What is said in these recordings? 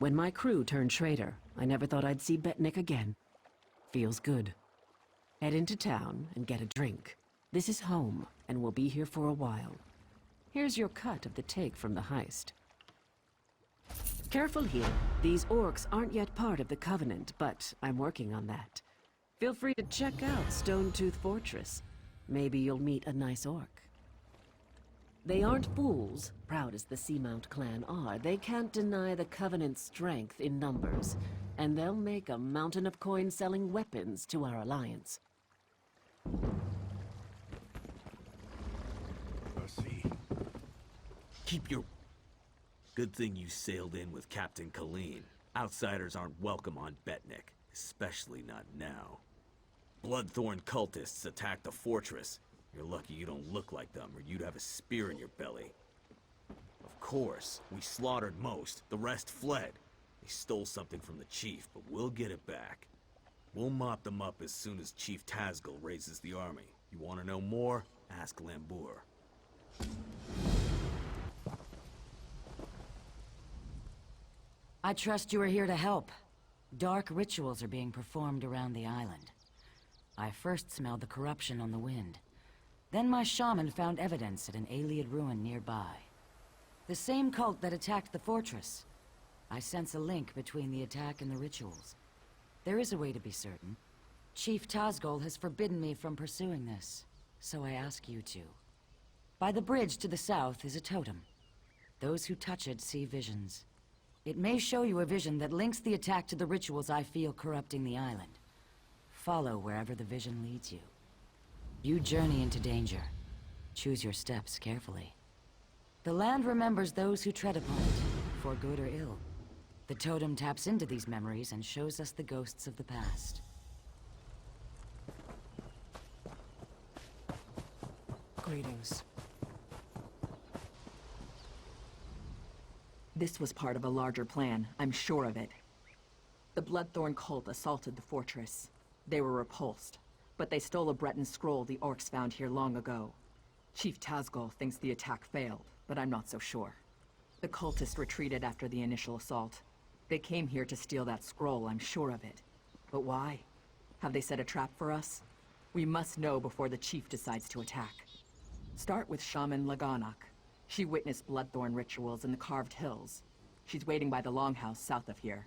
When my crew turned traitor, I never thought I'd see Betnikh again. Feels good. Head into town and get a drink. This is home, and we'll be here for a while. Here's your cut of the take from the heist. Careful here. These orcs aren't yet part of the Covenant, but I'm working on that. Feel free to check out Stonetooth Fortress. Maybe you'll meet a nice orc. They aren't fools, proud as the Seamount clan are. They can't deny the Covenant's strength in numbers, and they'll make a mountain of coins selling weapons to our alliance. See. Keep your... Good thing you sailed in with Captain Colleen. Outsiders aren't welcome on Betnikh, especially not now. Bloodthorn cultists attacked the fortress. You're lucky you don't look like them, or you'd have a spear in your belly. Of course, we slaughtered most. The rest fled. They stole something from the chief, but we'll get it back. We'll mop them up as soon as Chief Tazgul raises the army. You want to know more? Ask Lambour. I trust you are here to help. Dark rituals are being performed around the island. I first smelled the corruption on the wind. Then my shaman found evidence at an Ayleid ruin nearby. The same cult that attacked the fortress. I sense a link between the attack and the rituals. There is a way to be certain. Chief Tazgul has forbidden me from pursuing this, so I ask you to. By the bridge to the south is a totem. Those who touch it see visions. It may show you a vision that links the attack to the rituals I feel corrupting the island. Follow wherever the vision leads you. You journey into danger. Choose your steps carefully. The land remembers those who tread upon it, for good or ill. The totem taps into these memories and shows us the ghosts of the past. Greetings. This was part of a larger plan, I'm sure of it. The Bloodthorn cult assaulted the fortress. They were repulsed, but they stole a Breton scroll the orcs found here long ago. Chief Tazgul thinks the attack failed, but I'm not so sure. The cultists retreated after the initial assault. They came here to steal that scroll, I'm sure of it. But why? Have they set a trap for us? We must know before the chief decides to attack. Start with Shaman Laganach. She witnessed Bloodthorn rituals in the Carved Hills. She's waiting by the Longhouse south of here.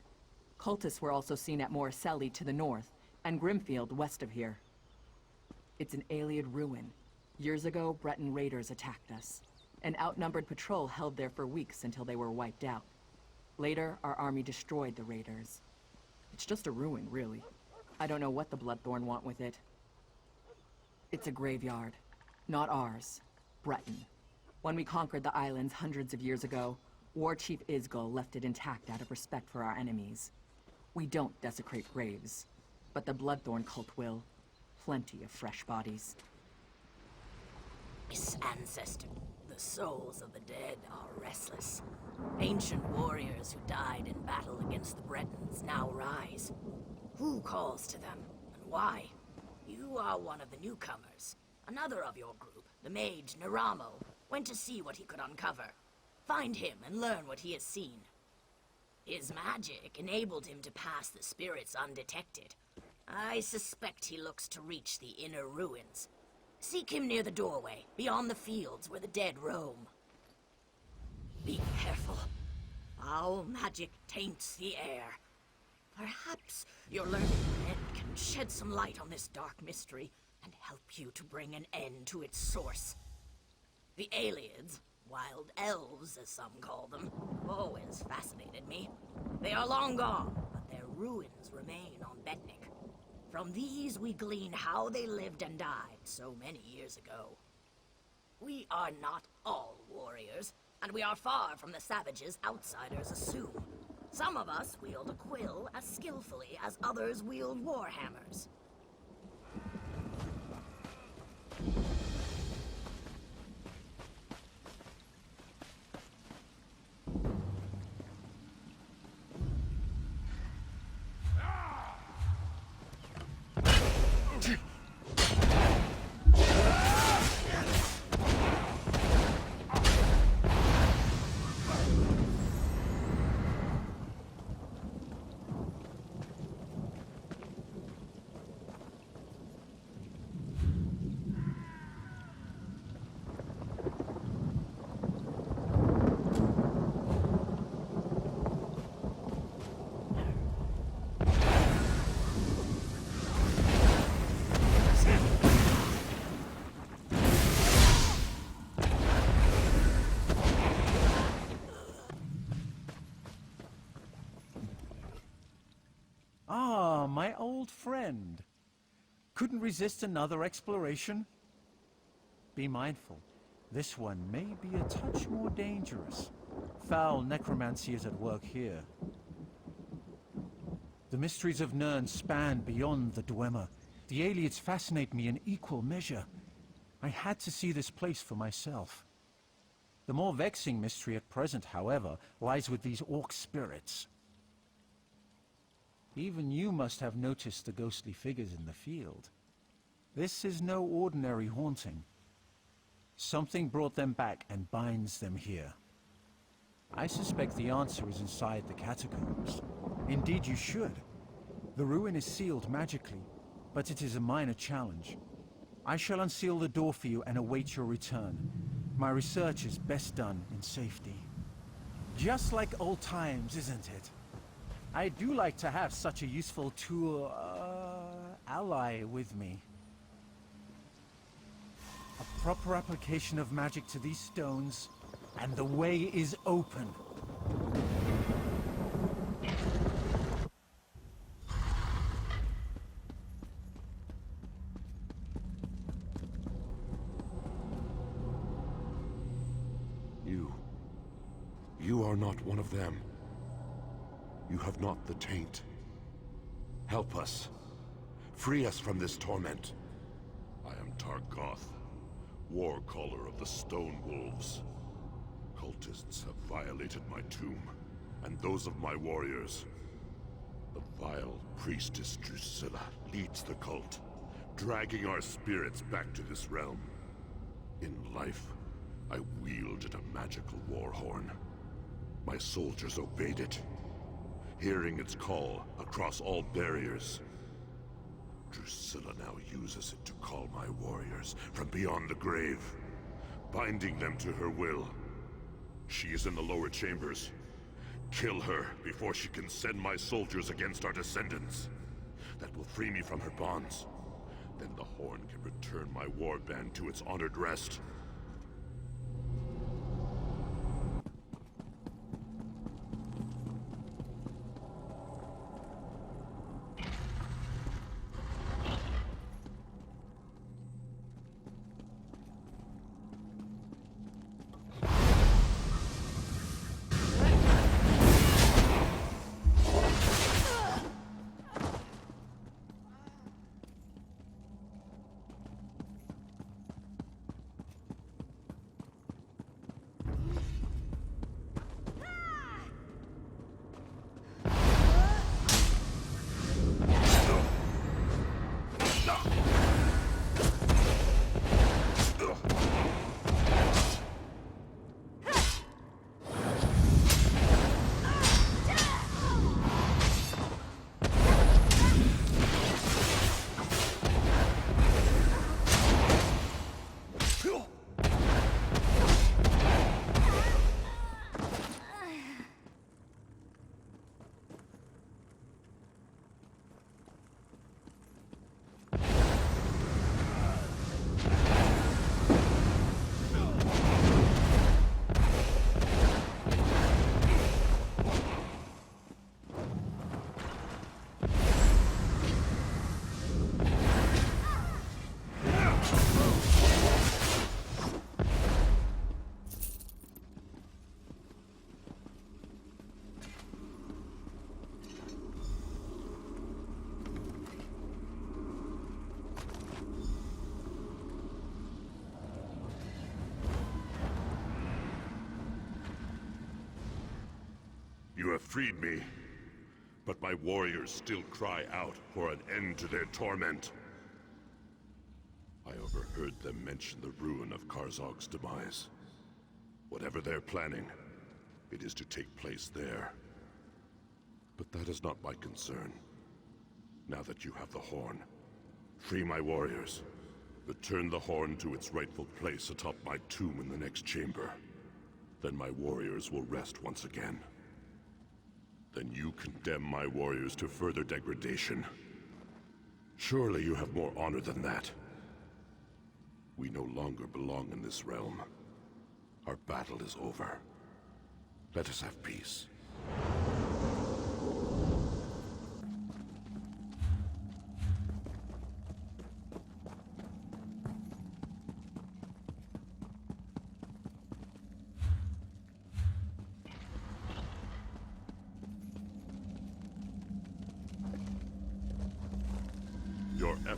Cultists were also seen at Morriselli to the north, and Grimfield west of here. It's an Ayleid ruin. Years ago, Breton raiders attacked us. An outnumbered patrol held there for weeks until they were wiped out. Later, our army destroyed the raiders. It's just a ruin, really. I don't know what the Bloodthorn want with it. It's a graveyard. Not ours. Breton. When we conquered the islands hundreds of years ago, War Chief Isgul left it intact out of respect for our enemies. We don't desecrate graves, but the Bloodthorn cult will. Plenty of fresh bodies. This ancestor, the souls of the dead are restless. Ancient warriors who died in battle against the Bretons now rise. Who calls to them, and why? You are one of the newcomers. Another of your group, the mage Naramo, went to see what he could uncover. Find him and learn what he has seen. His magic enabled him to pass the spirits undetected. I suspect he looks to reach the inner ruins. Seek him near the doorway, beyond the fields where the dead roam. Be careful. Foul magic taints the air. Perhaps your learned men can shed some light on this dark mystery and help you to bring an end to its source. The Ayleids, wild elves as some call them, always fascinated me. They are long gone, but their ruins remain on Betnikh. From these we glean how they lived and died so many years ago. We are not all warriors, and we are far from the savages outsiders assume. Some of us wield a quill as skillfully as others wield warhammers. friend. Couldn't resist another exploration? Be mindful. This one may be a touch more dangerous. Foul necromancy is at work here. The mysteries of Nirn span beyond the Dwemer. The aliens fascinate me in equal measure. I had to see this place for myself. The more vexing mystery at present, however, lies with these orc spirits. Even you must have noticed the ghostly figures in the field. This is no ordinary haunting. Something brought them back and binds them here. I suspect the answer is inside the catacombs. Indeed you should. The ruin is sealed magically, but it is a minor challenge. I shall unseal the door for you and await your return. My research is best done in safety. Just like old times, isn't it? I do like to have such a useful tool, ally with me. A proper application of magic to these stones, and the way is open. You are not one of them. You have not the taint. Help us. Free us from this torment. I am Targoth, war caller of the Stone Wolves. Cultists have violated my tomb, and those of my warriors. The vile priestess Drusilla leads the cult, dragging our spirits back to this realm. In life, I wielded a magical war horn. My soldiers obeyed it, hearing its call across all barriers. Drusilla now uses it to call my warriors from beyond the grave, binding them to her will. She is in the lower chambers. Kill her before she can send my soldiers against our descendants. That will free me from her bonds. Then the horn can return my warband to its honored rest. You have freed me, but my warriors still cry out for an end to their torment. I overheard them mention the ruin of Karzog's demise. Whatever they're planning, it is to take place there. But that is not my concern. Now that you have the horn, free my warriors. Return the horn to its rightful place atop my tomb in the next chamber. Then my warriors will rest once again. Then you condemn my warriors to further degradation. Surely you have more honor than that. We no longer belong in this realm. Our battle is over. Let us have peace.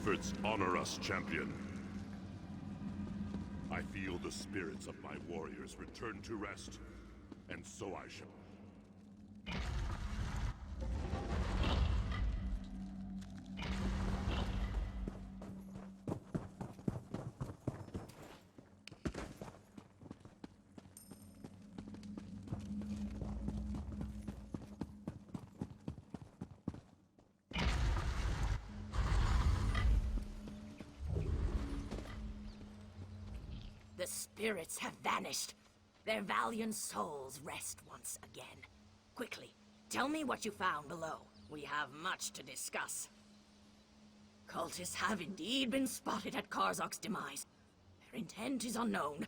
efforts honor us, champion. I feel the spirits of my warriors return to rest, and so I shall. The spirits have vanished. Their valiant souls rest once again. Quickly, tell me what you found below. We have much to discuss. Cultists have indeed been spotted at Karzok's demise. Their intent is unknown.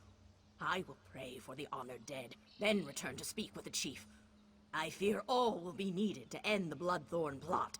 I will pray for the honored dead, then return to speak with the chief. I fear all will be needed to end the Bloodthorn plot.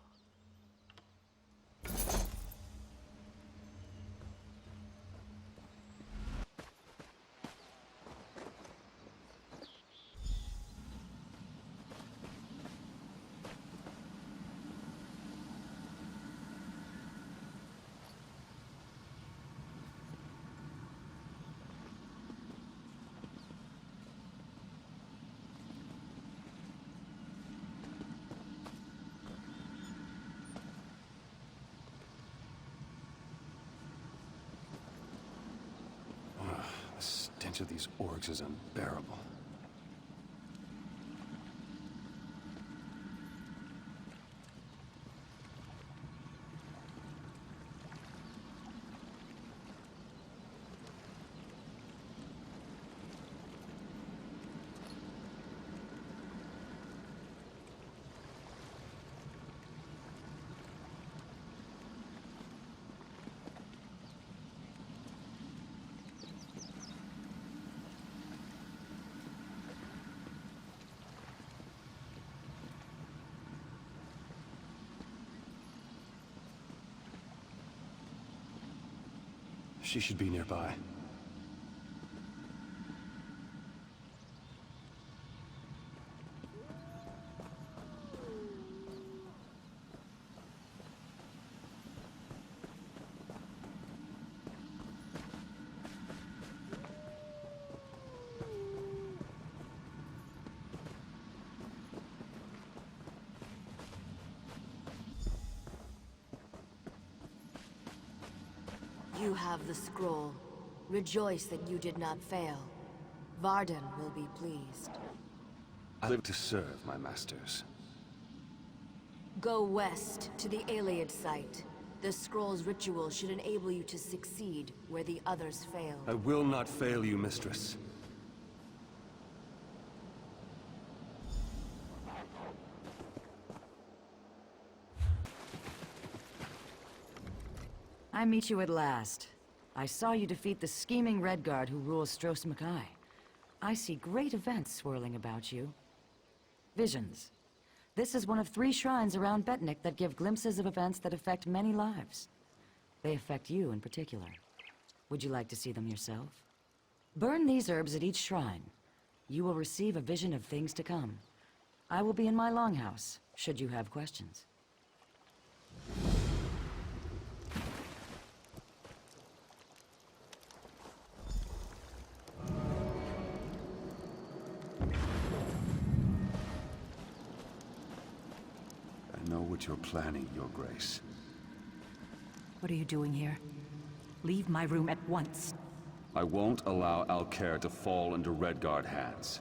The stench of these orcs is unbearable. She should be nearby. You have the scroll. Rejoice that you did not fail. Varden will be pleased. I live to serve my masters. Go west to the Iliad site. The scroll's ritual should enable you to succeed where the others failed. I will not fail you, mistress. I meet you at last. I saw you defeat the scheming Redguard who rules Stros Mackay. I see great events swirling about you. Visions. This is one of 3 shrines around Betnikh that give glimpses of events that affect many lives. They affect you in particular. Would you like to see them yourself? Burn these herbs at each shrine. You will receive a vision of things to come. I will be in my longhouse, should you have questions. I know what you're planning, Your Grace. What are you doing here? Leave my room at once. I won't allow Alcair to fall into Redguard hands.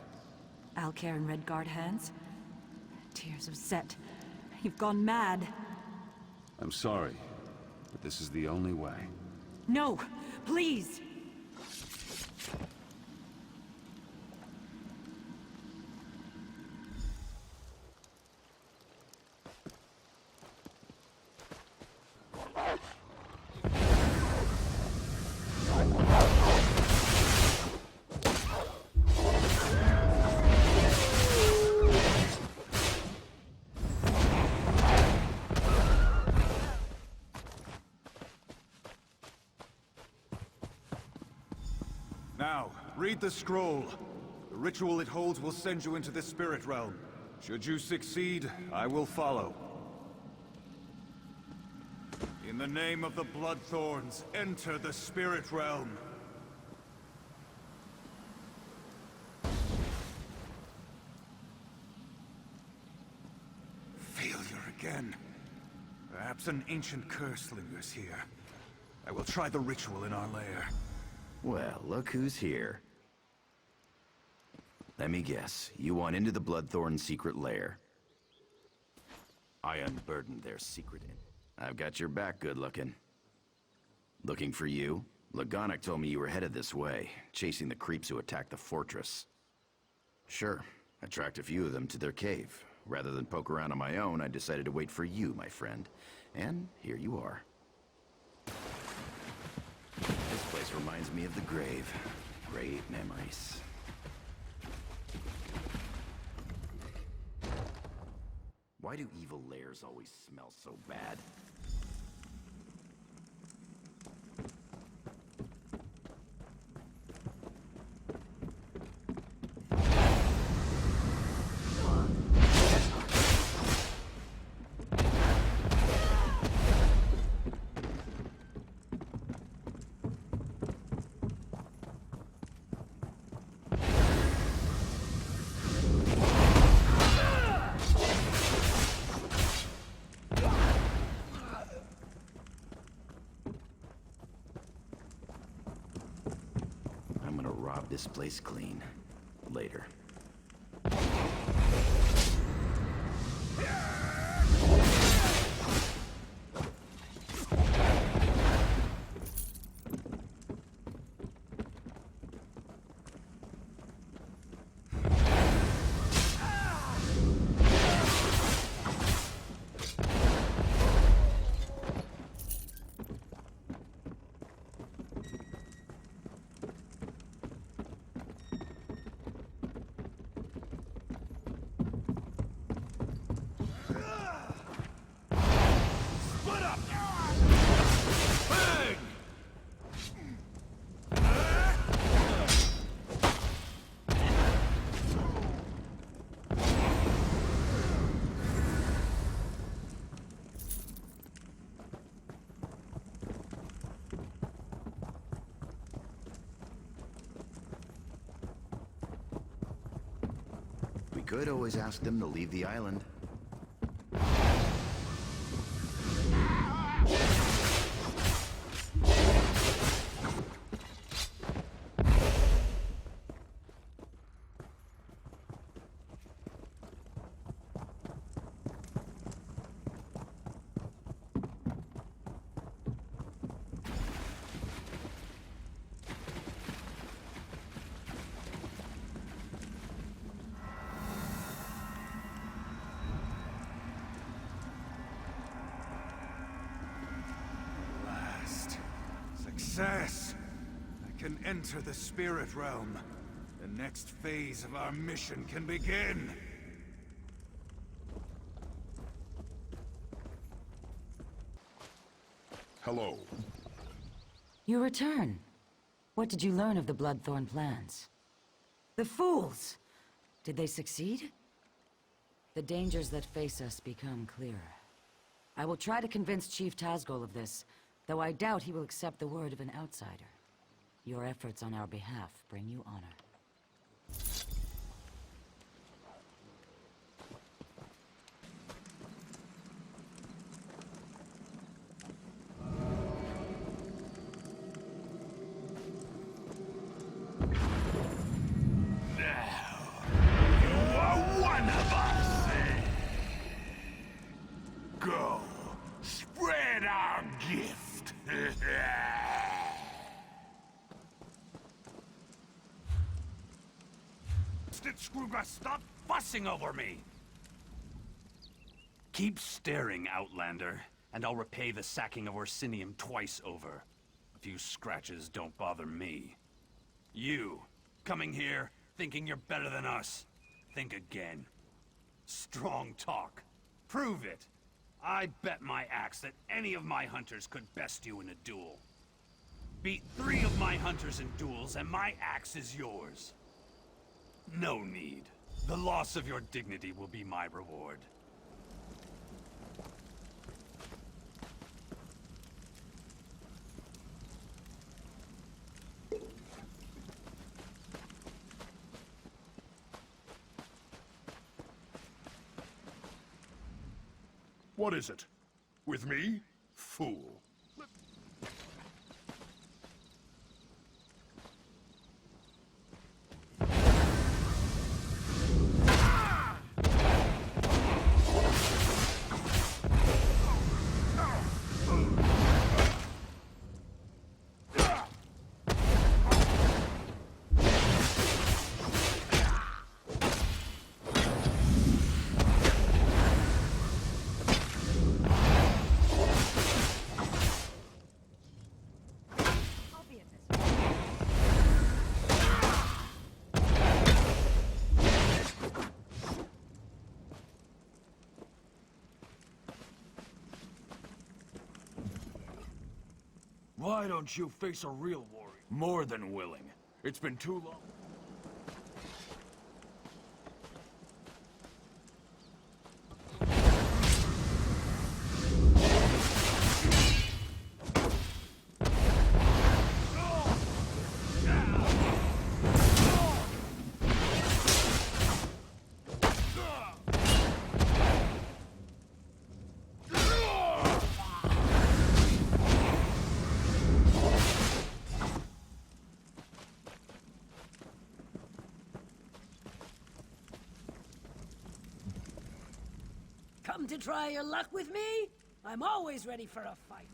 Alcair in Redguard hands? Tears of Set. You've gone mad. I'm sorry, but this is the only way. No! Please! Now, read the scroll. The ritual it holds will send you into the spirit realm. Should you succeed, I will follow. In the name of the Bloodthorns, enter the spirit realm. Failure again. Perhaps an ancient curse lingers here. I will try the ritual in our lair. Well, look who's here. Let me guess, you want into the Bloodthorn secret lair. I unburdened their secret. I've got your back, good looking. Looking for you? Lagonic told me you were headed this way, chasing the creeps who attacked the fortress. Sure, I tracked a few of them to their cave. Rather than poke around on my own, I decided to wait for you, my friend. And here you are. This place reminds me of the grave. Great memories. Why do evil lairs always smell so bad? Rob this place clean. Later. We could always ask them to leave the island. Success! I can enter the spirit realm. The next phase of our mission can begin! Hello. You return. What did you learn of the Bloodthorn plans? The fools! Did they succeed? The dangers that face us become clearer. I will try to convince Chief Tazgol of this, though I doubt he will accept the word of an outsider. Your efforts on our behalf bring you honor. Go. Spread our gift. Screwgrass, stop fussing over me! Keep staring, Outlander, and I'll repay the sacking of Orsinium twice over. A few scratches don't bother me. You, coming here, thinking you're better than us. Think again. Strong talk. Prove it. I bet my axe that any of my hunters could best you in a duel. Beat 3 of my hunters in duels, and my axe is yours. No need. The loss of your dignity will be my reward. What is it? With me? Fool. Why don't you face a real warrior? More than willing. It's been too long. Come to try your luck with me? I'm always ready for a fight.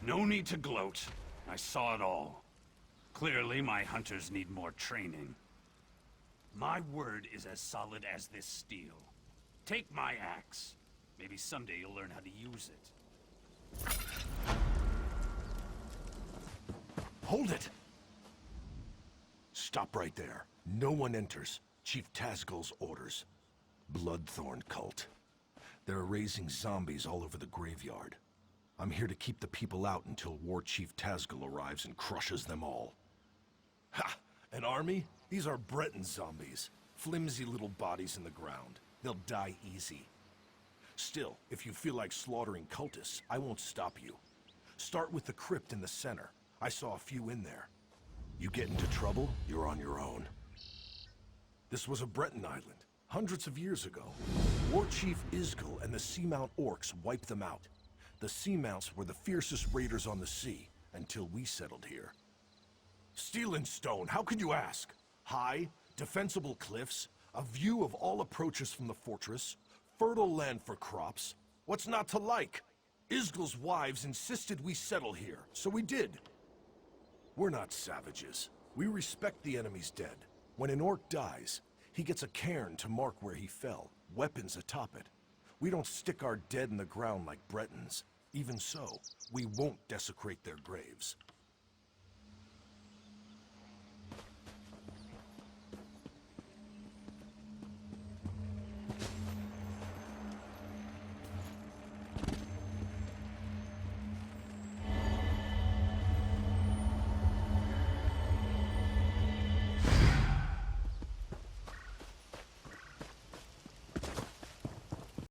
No need to gloat. I saw it all. Clearly, my hunters need more training. My word is as solid as this steel. Take my axe. Maybe someday you'll learn how to use it. Hold it! Stop right there. No one enters. Chief Tazgul's orders. Bloodthorn cult. They're raising zombies all over the graveyard. I'm here to keep the people out until War Chief Tazgul arrives and crushes them all. Ha! An army? These are Breton zombies. Flimsy little bodies in the ground. They'll die easy. Still, if you feel like slaughtering cultists, I won't stop you. Start with the crypt in the center. I saw a few in there. You get into trouble, you're on your own. This was a Breton island, hundreds of years ago. War Chief Isgul and the Seamount Orcs wiped them out. The Seamounts were the fiercest raiders on the sea, until we settled here. Steel and stone, how could you ask? High, defensible cliffs, a view of all approaches from the fortress, fertile land for crops. What's not to like? Isgul's wives insisted we settle here, so we did. We're not savages. We respect the enemy's dead. When an orc dies, he gets a cairn to mark where he fell, weapons atop it. We don't stick our dead in the ground like Bretons. Even so, we won't desecrate their graves.